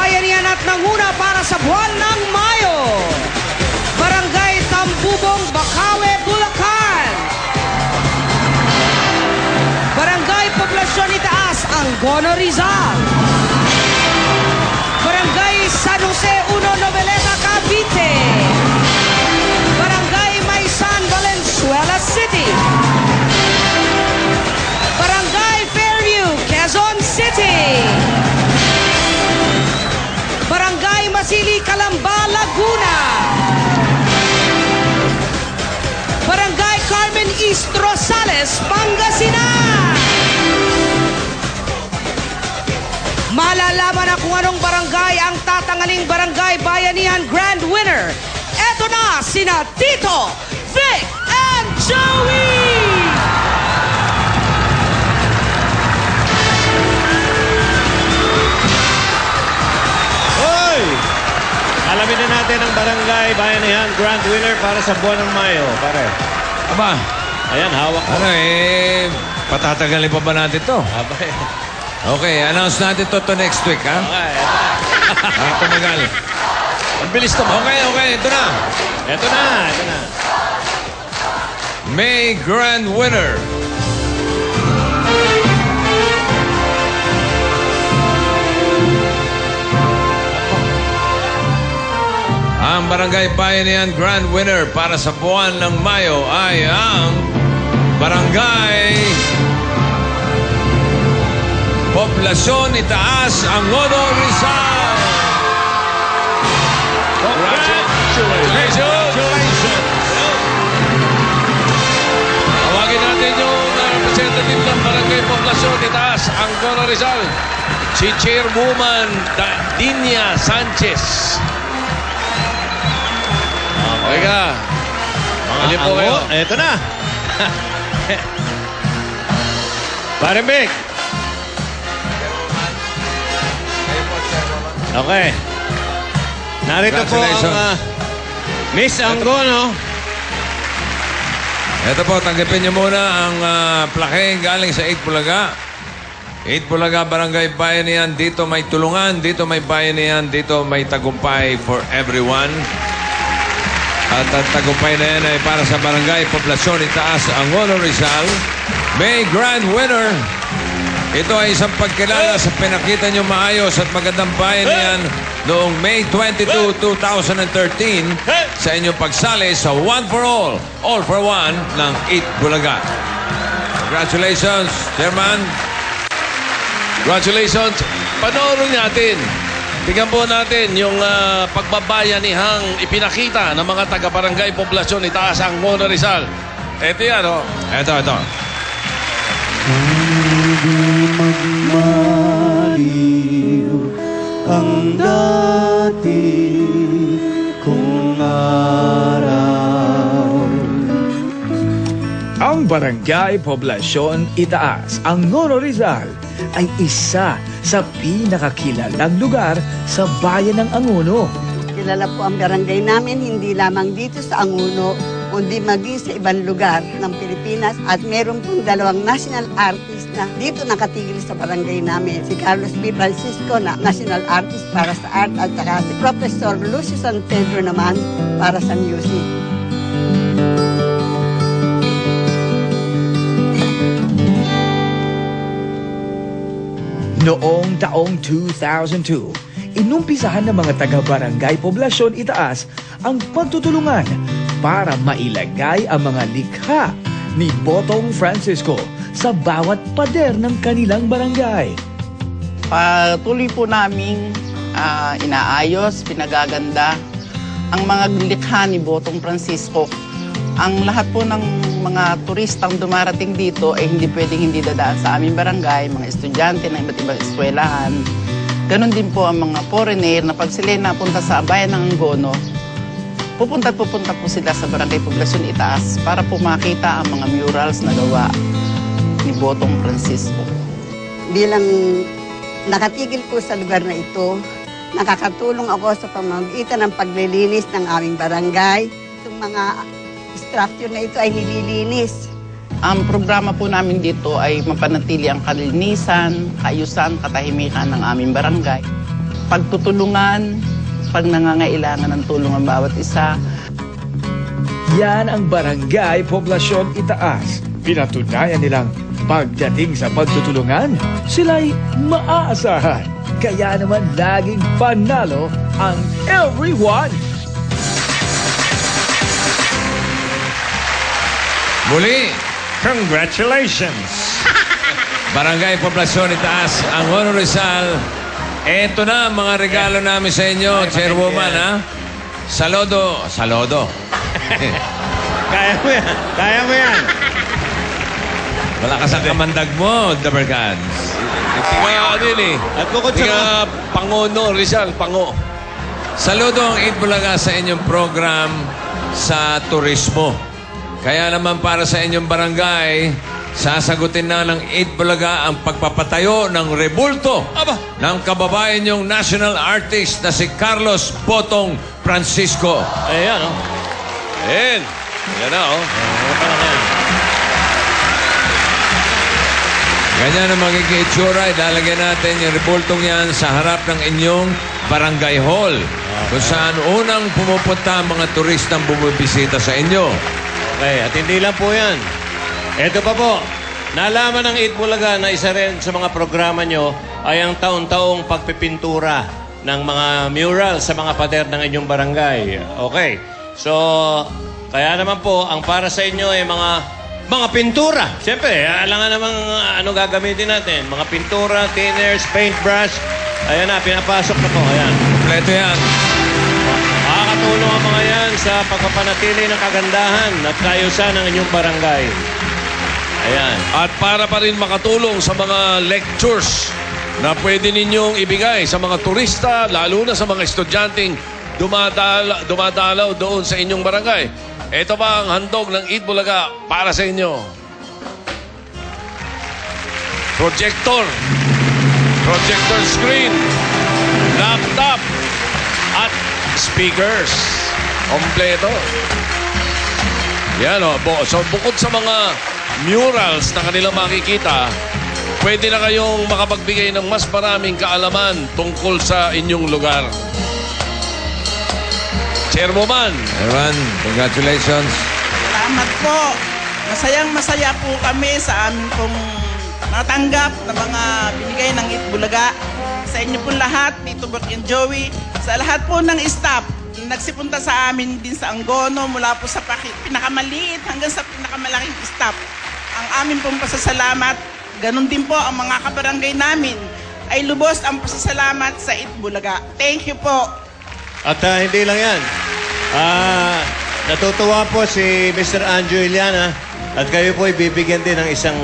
bayanihan at nanguna para sa buwan ng Mayo. Barangay Tambubong, Bacaue, Bulacan. Barangay Poblacion Itaas, Angono, Rizal. Barangay San Jose 1, Noveleta, Cavite. Barangay Maysan, Valenzuela City. Barangay Fairview, Quezon City. Barangay Masili, Calamba, Laguna. Barangay Carmen East Rosales, Pangasinan. Malalaman na kung anong barangay ang tatangaling Barangay Bayanihan Grand Winner. Eto na sina Tito, Vic, and Joey! Hoy! Alamin na natin ang Barangay Bayanihan Grand Winner para sa buwan ng Mayo, pare. Aba, Ayan, hawak ko. ano patatagalin pa ba natin to? Abay. Okay, announce natin to next week, ha? Okay, Tumagal. ang bilis naman. Okay, ito na. Ito na. May Grand Winner. Ang Barangay Bayanihan Grand Winner para sa buwan ng Mayo ay ang Barangay Poblacion Itaas, Angono, Rizal. Congratulations! Tawagin natin yung representative ng Barangay Poblacion Itaas, Angono, Rizal. Si Chairwoman Dinia Sanchez. Okay ka. Ano po kayo? Ito na. Pare Mick. Okay. Narito po ang Miss Angono. Ito po, tanggapin niyo muna ang plakeng galing sa 8 Bulaga. 8 Bulaga, Barangay Bayanihan. Dito may tulungan, dito may bayanihan, dito may tagumpay for everyone. At ang tagumpay na yan ay para sa Barangay Poblacion Itaas, Angono, Rizal. May Grand Winner. Ito ay isang pagkilala sa pinakita nyo maayos at magandang bayanihan noong May 22, 2013 sa inyong pagsali sa One for All for One ng 8 Bulaga. Congratulations, Chairman. Congratulations. Panoorin natin. Tingnan po natin yung pagbabayanihang ipinakita ng mga taga-Barangay Poblacion Itaas, Angono, Rizal. Ito yan, oh. Ito. Hindi magmaliw ang dati kong araw. Ang Barangay Poblacion Itaas, Angono, Rizal ay isa sa pinakakilalang lugar sa bayan ng Angono. Kilala po ang barangay namin hindi lamang dito sa Angono, kundi maging sa ibang lugar ng Pilipinas. At meron pong 2 national artist na dito nakatigil sa barangay namin. Si Carlos B. Francisco na national artist para sa art at saka si Professor Lucio San Pedro naman para sa music. Noong taong 2002, inumpisahan ng mga taga-Barangay Poblacion Itaas ang pagtutulungan para mailagay ang mga likha ni Botong Francisco sa bawat pader ng kanilang barangay. Patuloy po naming inaayos, pinagaganda ang mga likha ni Botong Francisco. Ang lahat po ng mga turistang dumarating dito ay hindi pwedeng hindi dadaan sa aming barangay, mga estudyante ng iba't ibang eskwelahan. Ganon din po ang mga foreigner na pag sila napunta sa bayan ng Angono, pupunta po sila sa Barangay Poblacion Itaas para po makita ang mga murals na gawa ni Botong Francisco. Bilang nakatigil po sa lugar na ito, nakakatulong ako sa pamamagitan ng paglilinis ng aming barangay. Itong mga structure na ito ay nililinis. Ang programa po namin dito ay mapanatili ang kalinisan, kaayusan, katahimikan ng aming barangay. pagtutulungan, pag nangangailangan ng tulong ang bawat isa. Yan ang Barangay Poblasyon Itaas. Pinatunayan nilang pagdating sa pagtutulungan, sila'y maaasahan. Kaya naman laging panalo ang everyone. Muli, Congratulations! Barangay Poblasyon Itaas, ang Honor Rizal. Eto na ang mga regalo namin sa inyo, Chairwoman, ha? Saludo. Kaya mo yan. Kaya mo yan. Wala ka sa kamandag mo, Dabarkans. Tika din eh. At bukod sa Tika Pango, no, Rizal, Pango. Saludo ang Eat Bulaga sa inyong program sa turismo. Kaya naman para sa inyong barangay, sasagutin na ng Eat Bulaga ang pagpapatayo ng rebulto ng kababayan niyong national artist na si Carlos Botong Francisco. Ayan, oh. Ayan. Yan na, oh. Ganyan ang magiging itsura. Ilalagyan natin yung rebultong yan sa harap ng inyong barangay hall. Kung saan unang pumupunta ang mga turistang bumibisita sa inyo. Okay, at hindi lang po yan. Ito pa po. Nalaman ng Eat Bulaga na isa rin sa mga programa nyo ay ang taon-taong pagpipintura ng mga mural sa mga pader ng inyong barangay. Okay. So, kaya naman po, ang para sa inyo ay mga pintura. Siyempre, alangan namang ano gagamitin natin. Mga pintura, thinners, paintbrush. Ayan na, pinapasok na po. Ayan. Kompleto yan. Makakatulong ang mga yan sa pagpapanatili ng kagandahan at kaayusan ng inyong barangay. Ayan. At para pa rin makatulong sa mga lectures na pwede ninyong ibigay sa mga turista, lalo na sa mga estudyanteng dumadalaw doon sa inyong barangay. Ito ba ang handog ng Eat Bulaga para sa inyo? Projector screen, laptop, at speakers. Kompleto. Yan o. So bukod sa mga murals na kanilang makikita, pwede na kayong makapagbigay ng mas maraming kaalaman tungkol sa inyong lugar. Chairwoman. Everyone, congratulations. Salamat po. Masayang-masaya po kami sa amin pong natanggap na mga binigay ng Eat Bulaga. Sa inyo po lahat, Tito Bert and Joey, sa lahat po ng staff na nagsipunta sa amin din sa Angono, mula po sa pinakamaliit hanggang sa pinakamalaking staff. Ang amin pong pasasalamat, ganun din po ang mga kabarangay namin, ay lubos ang pasasalamat sa Eat Bulaga. Thank you po. At hindi lang yan. Natutuwa po si Mr. Anjo Iliana at kayo po ibibigyan din ng isang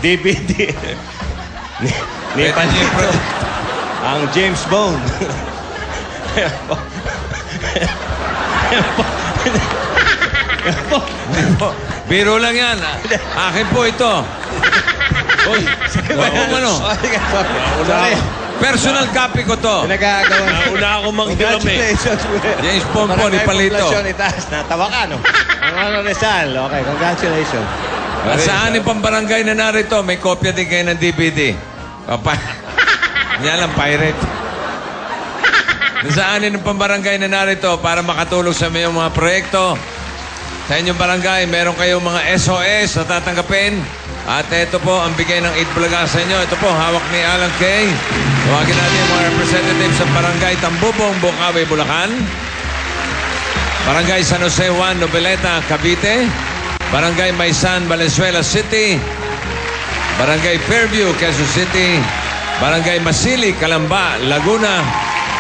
DVD ni Panito, ang James Bond. Biro lang yan. Akin po ito. Uy, ano? Sorry. Personal copy ko to. Nagagawa. Una akong manghilam eh. Congratulations. James Bond po ni Palito. Poblasyon Itaas. Natawa ka, no? Ang Honor Rizal. Okay, congratulations. At sa aning pambarangay na narito, may kopya din kayo ng DVD. Yan lang, pirate. Sa anin ng pambarangay na narito para makatulong sa mga proyekto. Sa inyong barangay, meron kayong mga SOS na tatanggapin. At ito po ang bigay ng Eat Bulaga sa inyo. Ito po, hawak ni Alan Kay. Tawagin natin yung mga representatives sa Barangay Tambubong, Bukawi, Bulacan. Barangay San Jose 1, Noveleta, Cavite. Barangay Maysan, Valenzuela City. Barangay Fairview, Quezon City. Barangay Masili, Calamba, Laguna.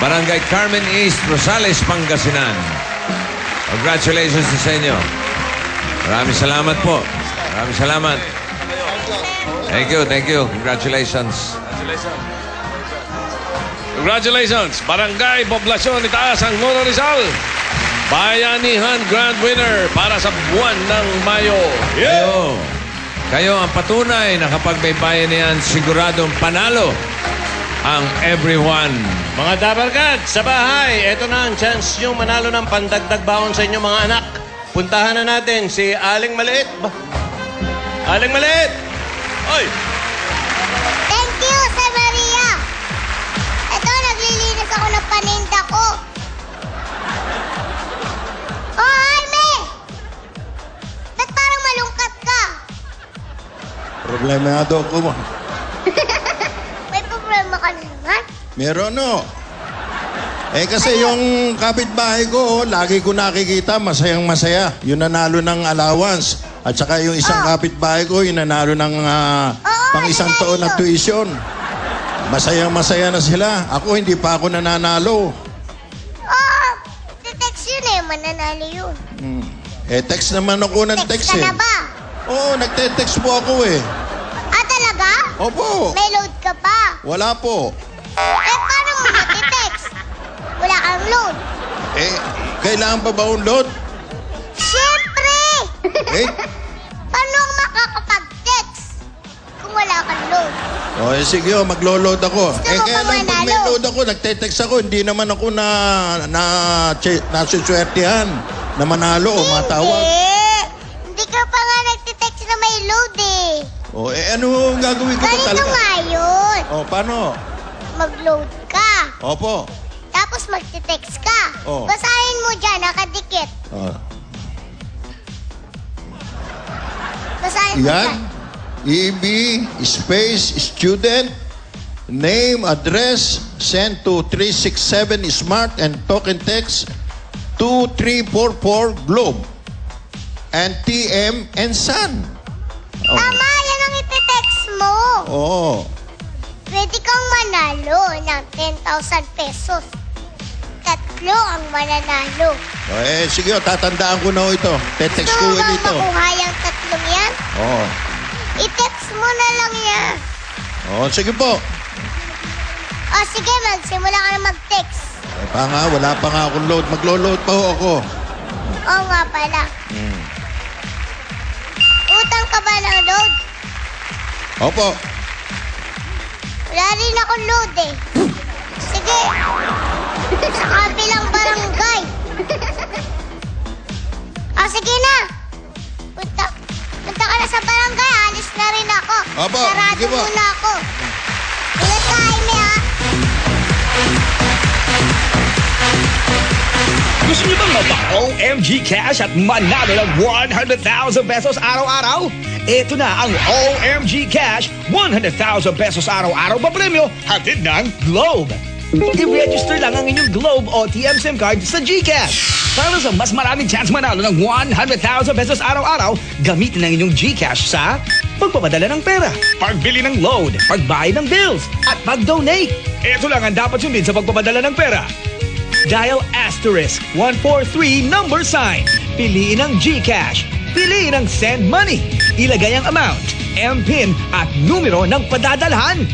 Barangay Carmen East, Rosales, Pangasinan. Congratulations sa inyo. Maraming salamat po. Maraming salamat. Thank you, thank you. Congratulations. Congratulations. Barangay Poblasyon Itaas ang Honor Rizal. Bayanihan Grand Winner para sa buwan ng Mayo. Kayo ang patunay na kapag may bayanihan, siguradong panalo ang everyone. Mga Dabarkad, sa bahay, ito na ang chance nyo manalo ng pandagdag baon sa inyong mga anak. Puntahan na natin si Aling Maliit. Aling Maliit! Oy! Thank you, Sir Maria. Ito, naglilinis ako paninda ko. Oh, Jaime! Ba't parang malungkat ka? Problemado ko mo. May problema ka na naman? Meron no. Kasi yung kapitbahay ko, lagi ko nakikita, masayang masaya. Yung nanalo ng allowance. At saka yung isang kapitbahay ko, yung nanalo ng pang isang taon na tuition. Masayang masaya na sila. Ako, hindi pa ako nananalo. Text yun eh, mananalo yun. Text naman ako ng text Text ka na ba? Oo, nagte-text po ako eh. Talaga? Opo. May load ka pa? Wala po. Paano mo nag-text? Wala kang load. Kailangan pa ba akong load? Siyempre! Paano ang makakapag-text kung wala kang load? Sige, maglo-load ako. Gusto mo Kaya pa lang pag may manalo? load ako, nagte-text ako, hindi naman ako nasuswertihan na manalo o matawag. Hindi ka pa nga nagtitext na may load eh. Ano gagawin ko Ganito talaga? nga yun. Paano? Mag-load ka. Opo. Tapos magtitext ka. Oh. Basahin mo dyan, nakadikit. Basahin mo Yan. dyan. EB space student name address send to 367 smart and token text 2344 globe and TM and sun. Tama, yan ang iti-text mo. Oo. Pwede kang manalo ng 10,000 pesos. Tatlo ang mananalo. Sige, tatandaan ko na ito. Te-text ko Gusto mo ulit ito. bang makuha yung tatlong yan? Oo. I-text mo na lang yan. Sige po. Sige, magsimula ka na mag-text. Wala pa nga akong load. Maglo-load pa ho ako. Oo nga pala. Utang ka ba ng load? Opo. Wala rin akong load eh. Sige. Sa kabilang barangay. Sige na. Punta ka na sa barangay. Alis na rin ako. Opo, Sarado sige po. muna ako. Ingat ka, Jaime, ha? Gusto niyo bang mag-OMG Cash at manalo ng 100,000 pesos araw-araw? Ito na ang OMG Cash 100,000 pesos araw-araw pa premyo hatid ng Globe. I-register lang ang inyong Globe o TM SIM card sa GCash. Para sa mas maraming chance manalo ng 100,000 pesos araw-araw, gamitin ang inyong GCash sa pagpapadala ng pera, pagbili ng load, pagbayad ng bills, at pag-donate. Ito lang ang dapat sundin sa pagpapadala ng pera. Dial *143 number sign. Piliin ang GCash. Piliin ang Send Money. Ilagay ang amount, MPIN at numero ng padadalhan.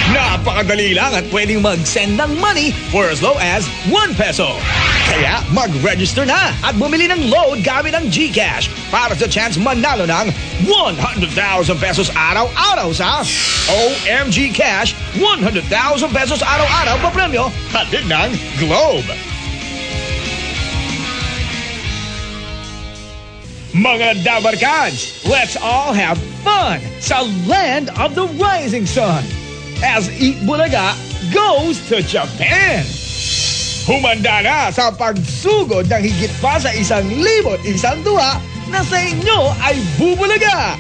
Napakadali lang at pwedeng mag-send ng money for as low as 1 peso. Kaya mag-register na at bumili ng load gamit ang GCash para sa chance manalo ng 100,000 pesos araw-araw sa OMG Cash 100,000 pesos araw-araw pa premyo hatid ng Globe. Mga Dabarkads, let's all have fun sa Land of the Rising Sun as Eat Bulaga goes to Japan. Humanda na sa pagsugod ng higit pa sa 1,100 duha na sa inyo ay bubulaga.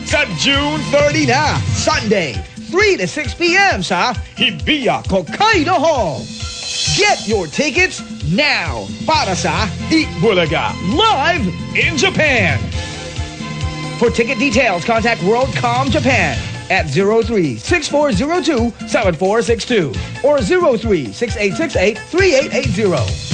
Sa June 30 na, Sunday, 3 to 6 p.m. sa Hibiya Hokkaido Hall. Get your tickets now para sa Eat Bulaga live in Japan. For ticket details, contact WorldCom Japan at 03-6402-7462 or 03-6868-3880.